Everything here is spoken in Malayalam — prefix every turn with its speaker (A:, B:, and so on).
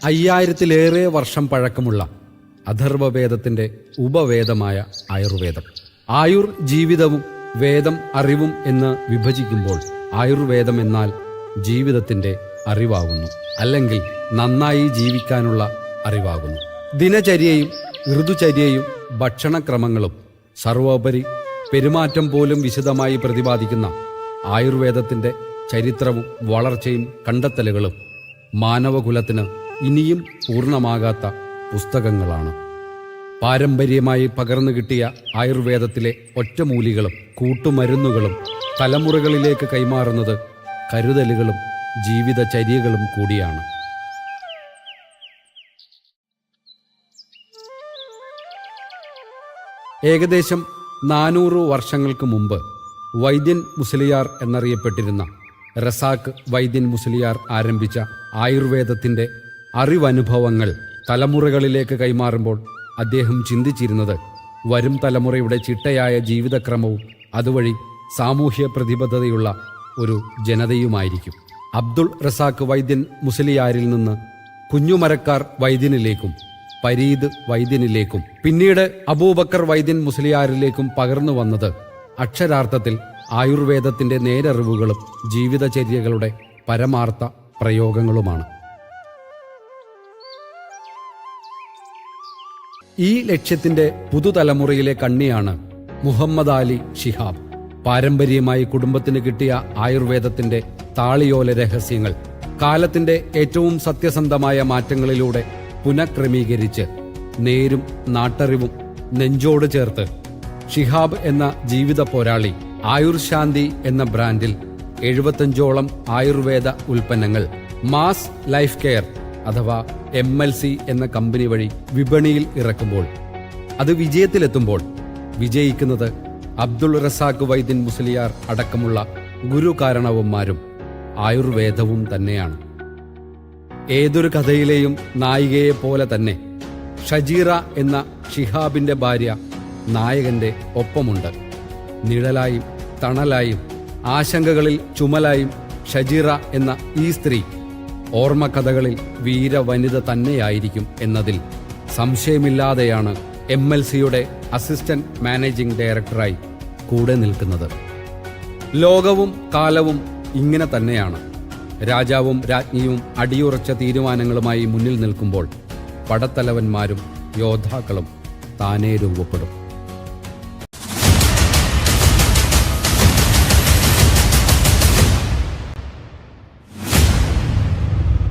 A: 5000-ലേറെ വർഷം പഴക്കമുള്ള അഥർവവേദത്തിന്റെ ഉപവേദമായ ആയുർവേദം. ആയുർ ജീവിതവും വേദം അറിവും എന്ന് വിഭജിക്കുമ്പോൾ ആയുർവേദം എന്നാൽ ജീവിതത്തിന്റെ അറിവാകുന്നു, അല്ലെങ്കിൽ നന്നായി ജീവിക്കാനുള്ള അറിവാകുന്നു. ദിനചര്യയും ഋതുചര്യയും ഭക്ഷണക്രമങ്ങളും സർവോപരി പെരുമാറ്റം പോലും വിശദമായി പ്രതിപാദിക്കുന്ന ആയുർവേദത്തിന്റെ ചരിത്രവും വളർച്ചയും കണ്ടെത്തലുകളും മാനവകുലത്തിന് ഇനിയും പൂർണ്ണമാകാത്ത പുസ്തകങ്ങളാണ്. പാരമ്പര്യമായി പകർന്നു കിട്ടിയ ആയുർവേദത്തിലെ ഒറ്റമൂലികളും കൂട്ടുമരുന്നുകളും തലമുറകളിലേക്ക് കൈമാറുന്നത് കരുതലുകളും ജീവിതചര്യകളും കൂടിയാണ്. ഏകദേശം 400 വർഷങ്ങൾക്ക് മുമ്പ് വൈദ്യൻ മുസ്ലിയാർ എന്നറിയപ്പെട്ടിരുന്ന റസാഖ് വൈദ്യൻ മുസ്ലിയാർ ആരംഭിച്ച ആയുർവേദത്തിന്റെ അറിവനുഭവങ്ങൾ തലമുറകളിലേക്ക് കൈമാറുമ്പോൾ അദ്ദേഹം ചിന്തിച്ചിരുന്നത് വരും തലമുറയുടെ ചിട്ടയായ ജീവിതക്രമവും അതുവഴി സാമൂഹ്യ പ്രതിബദ്ധതയുള്ള ഒരു ജനതയുമായിരിക്കും. അബ്ദുൾ റസാഖ് വൈദ്യൻ മുസ്ലിയാരിൽ നിന്ന് കുഞ്ഞുമരക്കാർ വൈദ്യനിലേക്കും പരീദ് വൈദ്യനിലേക്കും പിന്നീട് അബൂബക്കർ വൈദ്യൻ മുസ്ലിയാരിലേക്കും പകർന്നു വന്നത് അക്ഷരാർത്ഥത്തിൽ ആയുർവേദത്തിന്റെ നേരറിവുകളും ജീവിതചര്യകളുടെ പരമാർത്ഥ പ്രയോഗങ്ങളുമാണ്. ഈ ലക്ഷ്യത്തിന്റെ പുതുതലമുറയിലെ കണ്ണിയാണ് മുഹമ്മദ് അലി ശിഹാബ്. പാരമ്പര്യമായി കുടുംബത്തിന് കിട്ടിയ ആയുർവേദത്തിന്റെ താളിയോല രഹസ്യങ്ങൾ കാലത്തിന്റെ ഏറ്റവും സത്യസന്ധമായ മാറ്റങ്ങളിലൂടെ പുനഃക്രമീകരിച്ച് നേരും നാട്ടറിവും നെഞ്ചോട് ചേർത്ത് ഷിഹാബ് എന്ന ജീവിത പോരാളി ആയുർശാന്തി എന്ന ബ്രാൻഡിൽ 75ഓളം ആയുർവേദ ഉൽപ്പന്നങ്ങൾ മാസ് ലൈഫ് കെയർ അഥവാ MLC എന്ന കമ്പനി വഴി വിപണിയിൽ ഇറക്കുമ്പോൾ അത് വിജയത്തിലെത്തുമ്പോൾ വിജയിക്കുന്നത് അബ്ദുൾ റസാഖ് വൈദ്യൻ മുസ്ലിയാർ അടക്കമുള്ള ഗുരുകാരണവന്മാരും ആയുർവേദവും തന്നെയാണ്. ഏതൊരു കഥയിലെയും നായികയെ പോലെ തന്നെ ഷജീറ എന്ന ഷിഹാബിന്റെ ഭാര്യ നായകന്റെ ഒപ്പമുണ്ട്. നിഴലായും തണലായും ആശങ്കകളിൽ ചുമലായും ഷജീറ എന്ന ഈ സ്ത്രീ ഓർമ്മക്കഥകളിൽ വീരവനിത തന്നെയായിരിക്കും എന്നതിൽ സംശയമില്ലാതെയാണ് MLCയുടെ അസിസ്റ്റന്റ് മാനേജിംഗ് ഡയറക്ടറായി കൂടെ നിൽക്കുന്നത്. ലോകവും കാലവും ഇങ്ങനെ തന്നെയാണ്. രാജാവും രാജ്ഞിയും അടിയുറച്ച തീരുമാനങ്ങളുമായി മുന്നിൽ നിൽക്കുമ്പോൾ പടത്തലവന്മാരും യോദ്ധാക്കളും താനേ രൂപപ്പെടും.